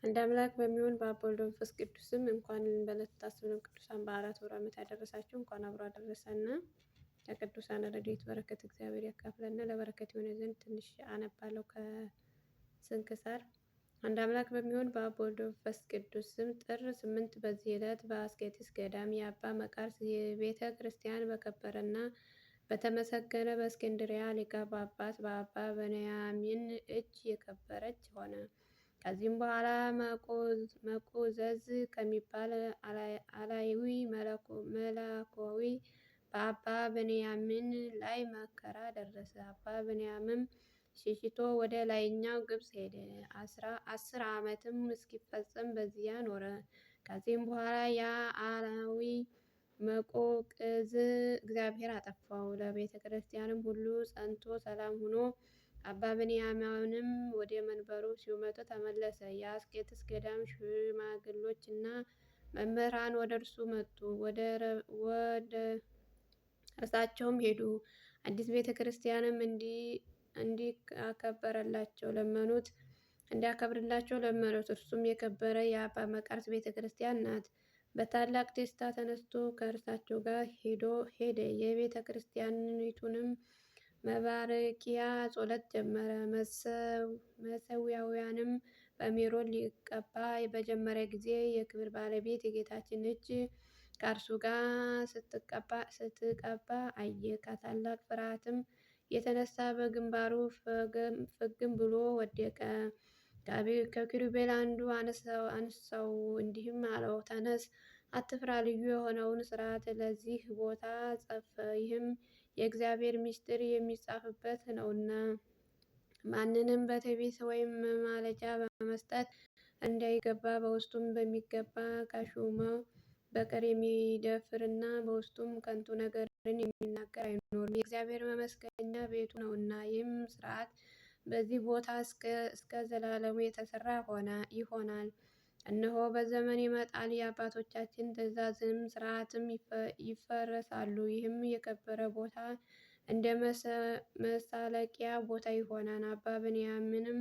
አንድ አምላክ በሚሆን በአብ ወልድ መንፈስ ቅዱስ ስም እንኳን በዕለተ ታስበው ቅዱሳን በዓላት ወር ዓመት ያደረሳችሁ እንኳን አብሮ አደረሰን። ከቅዱሳን ረድኤት በረከት እግዚአብሔር ያካፍለን። ለበረከት የሆነ ዘንድ ትንሽ አነባለሁ ከስንክሳር። አንድ አምላክ በሚሆን በአብ ወልድ መንፈስ ቅዱስ ስም ጥር 8 በዚህ ዕለት በአስቄጥስ ገዳም የአባ መቃርስ የቤተ ክርስቲያን በከበረና በተመሰገነ በእስክንድርያ ሊቀ ጳጳስ በአባ በንያሚን እጅ የከበረች ሆነ። ከዚህም በኋላ መቆዘዝ ከሚባል አላያዊ መለኮዊ በአባ ብንያምን ላይ መከራ ደረሰ። አባ ብንያምም ሸሽቶ ወደ ላይኛው ግብፅ ሄደ። 10 ዓመትም እስኪፈጸም በዚያ ኖረ። ከዚህም በኋላ ያ አላዊ መቆቅዝ እግዚአብሔር አጠፋው። ለቤተ ክርስቲያንም ሁሉ ጸንቶ ሰላም ሆኖ አባ ብንያምንም ወደ መንበሩ ሹመቱ ተመለሰ። የአስቄጥስ ገዳም ሽማግሎች እና መምህራን ወደ እርሱ መጡ። ወደ እርሳቸውም ሄዱ። አዲስ ቤተ ክርስቲያንም እንዲያከብርላቸው ለመኑት። እርሱም የከበረ የአባ መቃርስ ቤተ ክርስቲያን ናት። በታላቅ ደስታ ተነስቶ ከእርሳቸው ጋር ሄደ። የቤተ ክርስቲያኒቱንም መባረኪያ ጸሎት ጀመረ። መሠዊያውንም በሜሮን ሊቀባ በጀመረ ጊዜ የክብር ባለቤት የጌታችን እጅ ከእርሱ ጋር ስትቀባ አየ። ከታላቅ ፍርሃትም የተነሳ በግንባሩ ፍግም ብሎ ወደቀ። ከኪሩቤል አንዱ አነሳው፣ እንዲህም አለው፣ ተነስ፣ አትፍራ። ልዩ የሆነውን ሥርዓት ለዚህ ቦታ ጸፍ። ይህም የእግዚአብሔር ምስጢር የሚጻፍበት ነውና ማንንም በትዕቢት ወይም መማለጃ በመስጠት እንዳይገባ። በውስጡም በሚገባ ካሾመው በቀር የሚደፍርና በውስጡም ከንቱ ነገርን የሚናገር አይኖርም። የእግዚአብሔር መመስገኛ ቤቱ ነውና። ይህም ሥርዓት በዚህ ቦታ እስከ ዘላለሙ የተሰራ ይሆናል። እነሆ በዘመን ይመጣል፣ የአባቶቻችን ትእዛዝም ሥርዓትም ይፈረሳሉ። ይህም የከበረ ቦታ እንደ መሳለቂያ ቦታ ይሆናል። አባ ብንያምንም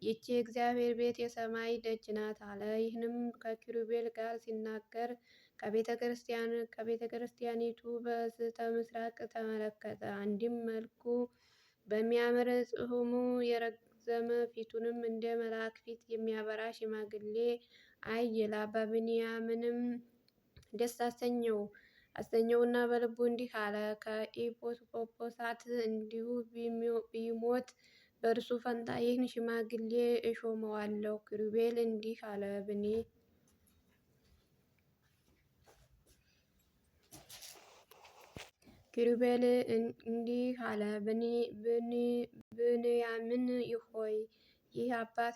ይህች የእግዚአብሔር ቤት የሰማይ ደጅ ናት አለ። ይህንም ከኪሩቤል ጋር ሲናገር ከቤተ ክርስቲያኒቱ በስተ ምስራቅ ተመለከተ። አንድም መልኩ በሚያምር ጽሕሙ የረዘመ ፊቱንም እንደ መልአክ ፊት የሚያበራ ሽማግሌ አየ። ለአባ ብንያምንም ደስ አሰኘውና በልቡ እንዲህ አለ፣ ከኤጲስቆጶሳት እንዲሁ ቢሞት በእርሱ ፈንታ ይህን ሽማግሌ እሾመዋለሁ። ኪሩቤል እንዲህ አለ፣ ብንያምን ሆይ ይህ አባት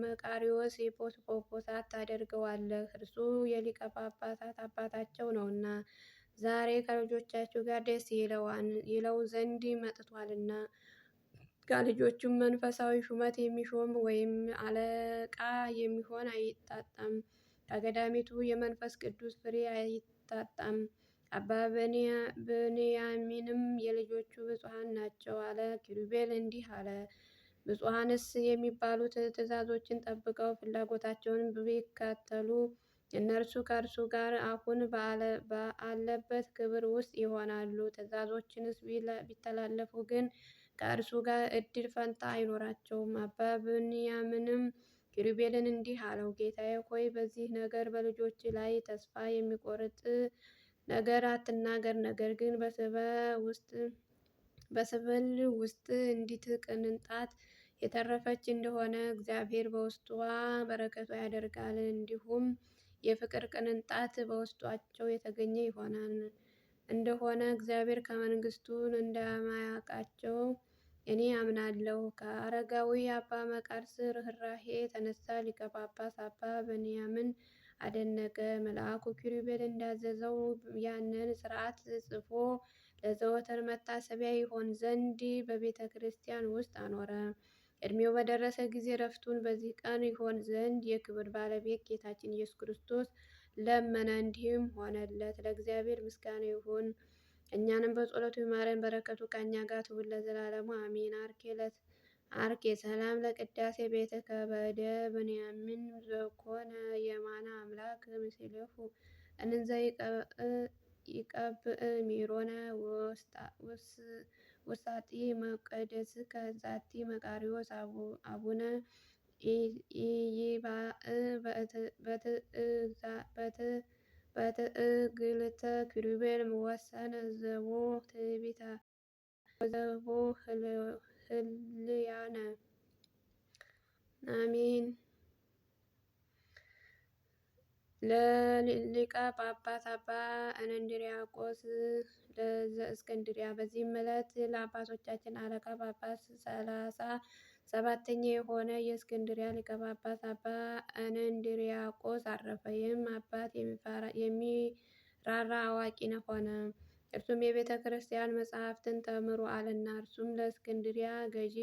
መቃርዮስ ኤጲስቆጶሳት ታደርገዋለህ። እርሱ የሊቀ ጳጳሳት አባታቸው ነውና ዛሬ ከልጆቻችሁ ጋር ደስ ይለው ዘንድ መጥቷልና። ከልጆቹም መንፈሳዊ ሹመት የሚሾም ወይም አለቃ የሚሆን አይታጣም። ከገዳሚቱ የመንፈስ ቅዱስ ፍሬ አይታጣም። አባ ብንያሚንም የልጆቹ ብፁዓን ናቸው አለ። ኪሩቤል እንዲህ አለ፣ ብፁዓንስ የሚባሉት ትእዛዞችን ጠብቀው ፍላጎታቸውን ቢከተሉ እነርሱ ከእርሱ ጋር አሁን በአለበት ክብር ውስጥ ይሆናሉ። ትእዛዞችንስ ቢተላለፉ ግን ከእርሱ ጋር እድል ፈንታ አይኖራቸውም። አባ ብንያምንም ኪሩቤልን እንዲህ አለው፣ ጌታዬ ሆይ በዚህ ነገር በልጆች ላይ ተስፋ የሚቆርጥ ነገር አትናገር። ነገር ግን በሰብል ውስጥ እንዲት ቅንጣት የተረፈች እንደሆነ እግዚአብሔር በውስጧ በረከቷ ያደርጋል። እንዲሁም የፍቅር ቅንጣት በውስጧቸው የተገኘ እንደሆነ እግዚአብሔር ከመንግስቱ እንደማያውቃቸው እኔ አምናለሁ። ከአረጋዊ አባ መቃርስ ርኅራኄ የተነሳ ሊቀ ጳጳስ አባ ብንያምን አደነቀ። መልአኩ ኪሩቤል እንዳዘዘው ያንን ሥርዓት ጽፎ ለዘወትር መታሰቢያ ይሆን ዘንድ በቤተ ክርስቲያን ውስጥ አኖረ። ዕድሜው በደረሰ ጊዜ ዕረፍቱን በዚህ ቀን ይሆን ዘንድ የክብር ባለቤት ጌታችን ኢየሱስ ክርስቶስ ለመነ። እንዲህም ሆነለት። ለእግዚአብሔር ምስጋና ይሁን፣ እኛንም በጸሎቱ ይማረን፣ በረከቱ ከእኛ ጋር ትሁን ለዘላለሙ አሜን። አርኬ አርኬ ሰላም ለቅዳሴ ቤትከ በእደ ብንያምን ዘኮነ የማነ አምላክ ምስሌሁ እንዘ ይቀብእ ሚሮነ ውስጣጢ መቀደስ ከዛቲ መቃሪዎስ አቡነ ኢይባእ በትእግልተ ኪሩቤል ወሰን ዘቦ ትዕቢታ ወዘቦ ህልያነ አሜን። ለሊቀ ጳጳስ አባ እንድርያቆስ ዘእስክንድርያ። በዚህም ዕለት ለአባቶቻችን አለቃ ጳጳስ 37ኛ የሆነ የእስክንድርያ ሊቀ ጳጳስ አባ እንድርያቆስ አረፈ። ይህም አባት የሚራራ አዋቂ ሆነ። እርሱም የቤተ ክርስቲያን መጻሕፍትን ተምሮአልና። እርሱም ለእስክንድርያ ገዢ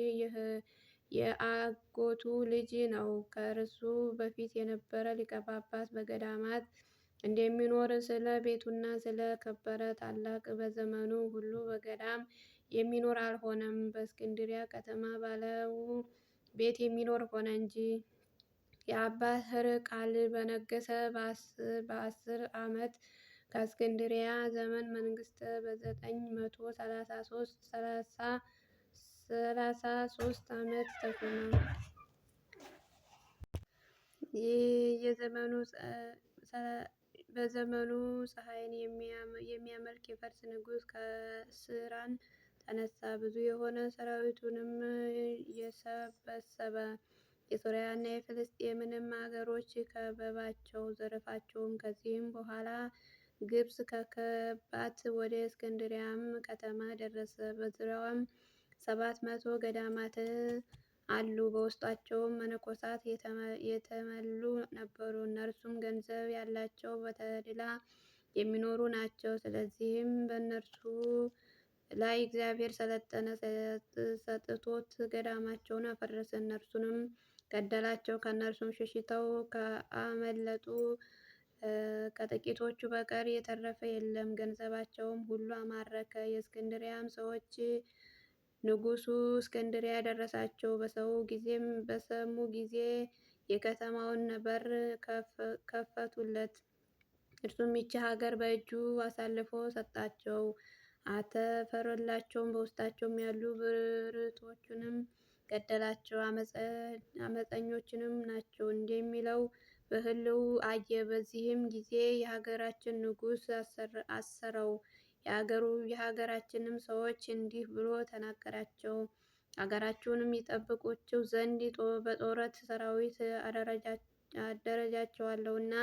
የአጎቱ ልጅ ነው። ከእርሱ በፊት የነበረ ሊቀ ጳጳስ በገዳማት እንደሚኖር ስለ ቤቱና ስለ ከበረ ታላቅ በዘመኑ ሁሉ በገዳም የሚኖር አልሆነም። በእስክንድርያ ከተማ ባለው ቤት የሚኖር ሆነ እንጂ። የአባ ሕርቃል በነገሰ በ10 ዓመት ከእስክንድርያ ዘመን መንግስት በ933 ዓመት ተሾመ። በዘመኑ ፀሐይን የሚያመልክ የፋርስ ንጉሥ ከስራን ተነሳ። ብዙ የሆነ ሰራዊቱንም የሰበሰበ የሶርያና የፍልስጤምንም አገሮች ከበባቸው፣ ዘረፋቸውም። ከዚህም በኋላ ግብፅ ከከባት ወደ እስክንድርያም ከተማ ደረሰ። በዙሪያዋም 700 ገዳማት አሉ። በውስጣቸውም መነኮሳት የተመሉ ነበሩ። እነርሱም ገንዘብ ያላቸው በተድላ የሚኖሩ ናቸው። ስለዚህም በእነርሱ ላይ እግዚአብሔር ሰለጠነ ሰጥቶት ገዳማቸውን አፈረሰ፣ እነርሱንም ገደላቸው። ከእነርሱም ሸሽተው ከአመለጡ ከጥቂቶቹ በቀር የተረፈ የለም። ገንዘባቸውም ሁሉ አማረከ። የእስክንድርያም ሰዎች ንጉሡ እስክንድርያ ደረሳቸው። በሰሙ ጊዜ የከተማውን በር ከፈቱለት። እርሱም ይህች ሀገር በእጁ አሳልፎ ሰጣቸው፣ አተፈረላቸውም። በውስጣቸውም ያሉ ብርቶቹንም ገደላቸው፣ አመፀኞችንም ናቸው እንደሚለው በሕልው አየ። በዚህም ጊዜ የሀገራችን ንጉሥ አሰረው። የሀገራችንም ሰዎች እንዲህ ብሎ ተናገራቸው፣ አገራችሁንም ይጠብቁችሁ ዘንድ በጦረት ሰራዊት አደረጃቸዋለሁና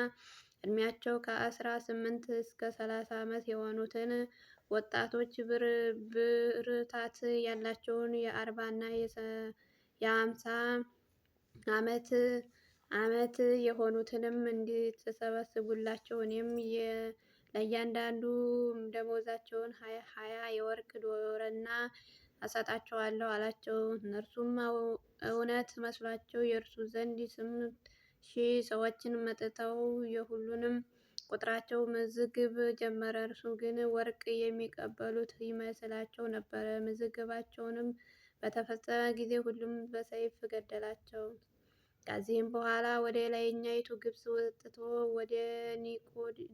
ዕድሜያቸው ከ18 እስከ 30 ዓመት የሆኑትን ወጣቶች ብርታት ያላቸውን የ40 እና የ50 ዓመት የሆኑትንም እንድትሰበስቡላቸው እኔም ለእያንዳንዱ ደመወዛቸውን 20 የወርቅ ዶረና አሰጣቸዋለሁ አላቸው። እነርሱም እውነት መስሏቸው የእርሱ ዘንድ 8,000 ሰዎችን መጥተው የሁሉንም ቁጥራቸው መዝግብ ጀመረ። እርሱ ግን ወርቅ የሚቀበሉት ይመስላቸው ነበር። መዝገባቸውንም በተፈጸመ ጊዜ ሁሉም በሰይፍ ገደላቸው። ከዚህም በኋላ ወደ ላይኛይቱ ግብፅ ወጥቶ ወደ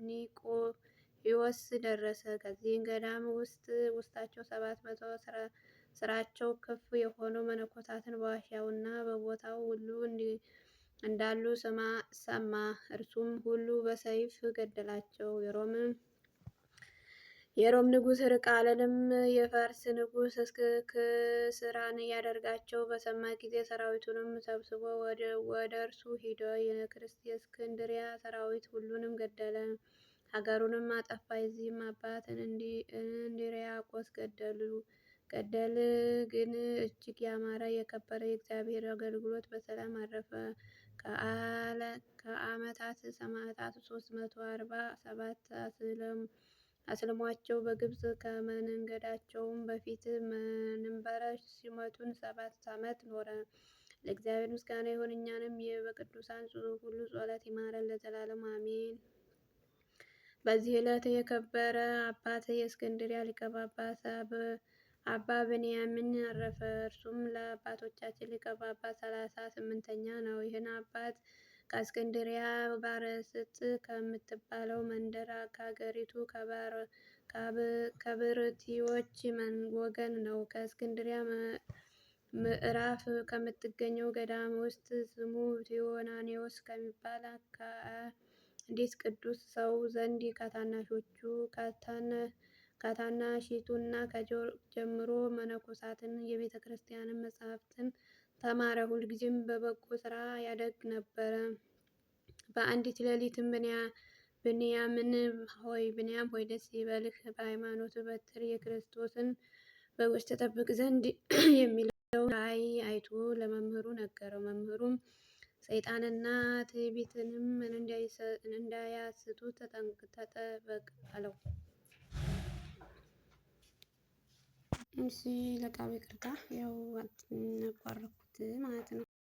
ኒቆዲዎስ ደረሰ። ከዚህም ገዳም ውስጣቸው 700 ስራቸው ክፍ የሆኑ መነኮሳትን በዋሻውና በቦታው ሁሉ እንዳሉ ሰማ። እርሱም ሁሉ በሰይፍ ገደላቸው። የሮም ንጉሥ ሕርቃልንም የፋርስ ንጉሥ እስክስራን ያደረጋቸው በሰማ ጊዜ ሰራዊቱንም ሰብስቦ ወደ እርሱ ሂዶ የእስክንድርያ ሰራዊት ሁሉንም ገደለ፣ ሀገሩንም አጠፋ። የዚህም አባት እንድርያቆስ ገድል ግን እጅግ ያማረ የከበረ የእግዚአብሔር አገልግሎት በሰላም አረፈ። ከዓመታት ሰማዕታት 347 አስልሟቸው። በግብፅ ከመንገዳቸውም በፊት መንበረ ሲመቱን 7 ዓመት ኖረ። ለእግዚአብሔር ምስጋና ይሁን፣ እኛንም በቅዱሳን ሁሉ ጸሎት ይማረን ለዘላለሙ አሜን። በዚህ ዕለት የከበረ አባት የእስክንድርያ ሊቀ ጳጳስ አባ ብንያምን አረፈ። እርሱም ለአባቶቻችን ሊቀ ጳጳስ 38ኛ ነው። ይህን አባት ከእስክንድሪያ ባረስጥ ከምትባለው መንደር ከአገሪቱ ከብርቲዎች ወገን ነው። ከእስክንድሪያ ምዕራፍ ከምትገኘው ገዳም ውስጥ ስሙ ዲዮናኔዎስ ከሚባል ከአንዲት ቅዱስ ሰው ዘንድ ከታናሺቱና ጀምሮ መነኮሳትን የቤተ ክርስቲያንን መጻሕፍትን ተማረ። ሁልጊዜም በበጎ ሥራ ያደግ ነበረ። በአንዲት ሌሊትም ብንያም ሆይ ደስ ይበልህ፣ በሃይማኖት በትር የክርስቶስን በጎች ትጠብቅ ዘንድ የሚለውን ራእይ አይቶ ለመምህሩ ነገረው። መምህሩም ሰይጣንና ትዕቢትንም እንዳያስቱ ተጠበቅ አለው። እሺ ለቃሉ ይቅርታ፣ ያው አቋረጥኩት ማለት ነው።